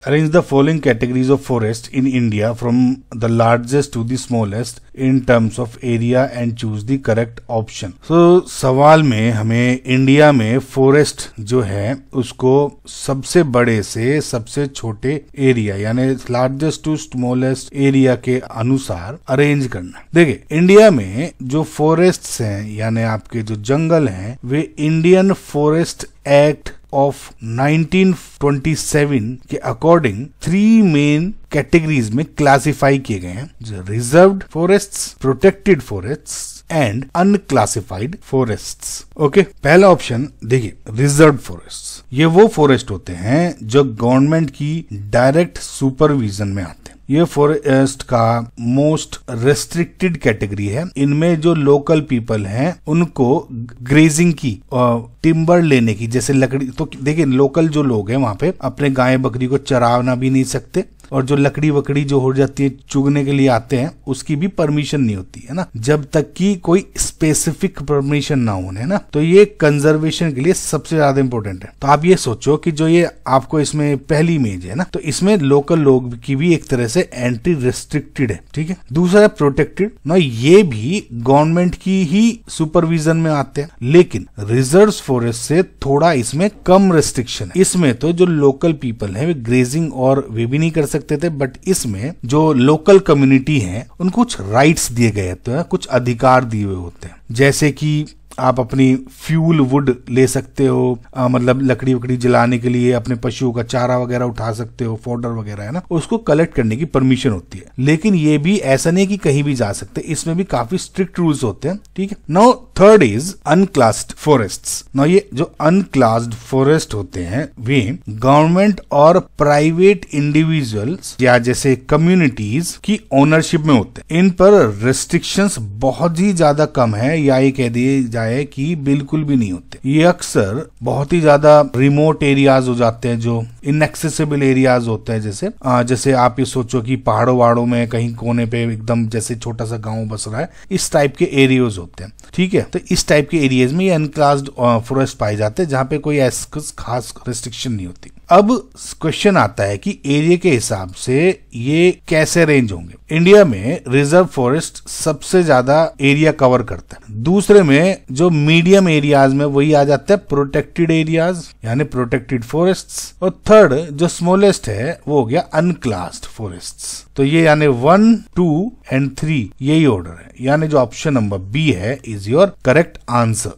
Arrange the following categories of forest in India from the largest to the smallest in terms of area and choose the correct option. So सवाल में हमें India में forest जो है उसको सबसे बड़े से सबसे छोटे एरिया यानी लार्जेस्ट टू स्मॉलेस्ट एरिया के अनुसार अरेंज करना। देखिए इंडिया में जो फॉरेस्ट्स हैं यानी आपके जो जंगल हैं वे इंडियन फॉरेस्ट एक्ट ऑफ 1927 के अकॉर्डिंग 3 मेन कैटेगरीज में क्लासिफाई किए गए हैं, reserved forests, protected forests and unclassified forests. Okay, पहला ऑप्शन देखिए रिजर्व्ड फॉरेस्ट्स। ये वो फॉरेस्ट होते हैं जो गवर्नमेंट की डायरेक्ट सुपरविजन में आते हैं। ये फॉरेस्ट का मोस्ट रेस्ट्रिक्टेड कैटेगरी है। इनमें जो लोकल पीपल हैं उनको ग्रेजिंग की और टिम्बर लेने की, जैसे लकड़ी, तो देखिए लोकल जो लोग हैं वहां पे अपने गाय बकरी को चराना भी नहीं सकते और जो लकड़ी वकड़ी जो हो जाती है चुगने के लिए आते हैं उसकी भी परमिशन नहीं होती है ना, जब तक कि कोई स्पेसिफिक परमिशन ना होने ना। तो ये कंजर्वेशन के लिए सबसे ज्यादा इंपॉर्टेंट है। तो आप ये सोचो कि जो ये आपको इसमें पहली इमेज है ना, तो इसमें लोकल लोग की भी एक तरह से एंटी रेस्ट्रिक्टेड है, ठीक है। दूसरा है प्रोटेक्टेड ना, ये भी गवर्नमेंट की ही सुपरविजन में आते हैं, लेकिन रिजर्व फॉरेस्ट से थोड़ा इसमें कम रेस्ट्रिक्शन है। इसमें तो जो लोकल पीपल है वे ग्रेजिंग और वे भी नहीं कर सकते थे, बट इसमें जो लोकल कम्युनिटी है उनको कुछ राइट्स दिए गए होते हैं, कुछ अधिकार दिए हुए होते हैं, जैसे कि आप अपनी फ्यूल वुड ले सकते हो, मतलब लकड़ी वकड़ी जलाने के लिए अपने पशुओं का चारा वगैरह उठा सकते हो, फॉडर वगैरह है ना, उसको कलेक्ट करने की परमिशन होती है। लेकिन ये भी ऐसा नहीं कि कहीं भी जा सकते, इसमें भी काफी स्ट्रिक्ट रूल्स होते हैं, ठीक है। Now third is अनक्लास्ड forests. Now ये जो अनक्लास्ड फॉरेस्ट होते हैं वे गवर्नमेंट और प्राइवेट इंडिविजुअल्स या जैसे कम्युनिटीज की ओनरशिप में होते हैं। इन पर रेस्ट्रिक्शंस बहुत ही ज्यादा कम है या ये कह दिए जाए कि बिल्कुल भी नहीं होते। ये अक्सर बहुत ही ज्यादा रिमोट एरियाज हो जाते हैं, जो इनएक्सेसिबल एरियाज होते हैं। जैसे आप ये सोचो कि पहाड़ों वहाड़ों में कहीं कोने पे एकदम जैसे छोटा सा गांव बस रहा है, इस टाइप के एरियाज होते हैं, ठीक है। तो इस टाइप के एरियाज में ये अनक्लास्ड फॉरेस्ट पाए जाते हैं जहां पे कोई खास रेस्ट्रिक्शन नहीं होती। अब क्वेश्चन आता है कि एरिया के हिसाब से ये कैसे अरेंज होंगे। इंडिया में रिजर्व फॉरेस्ट सबसे ज्यादा एरिया कवर करता है। दूसरे में जो मीडियम एरियाज में वही आ जाता है प्रोटेक्टेड एरियाज यानी प्रोटेक्टेड फॉरेस्ट्स, और थर्ड जो स्मॉलेस्ट है वो हो गया अनक्लास्ड फॉरेस्ट्स। तो ये यानी 1, 2 एंड 3 यही ऑर्डर है, यानी जो ऑप्शन नंबर बी है इज योर करेक्ट आंसर।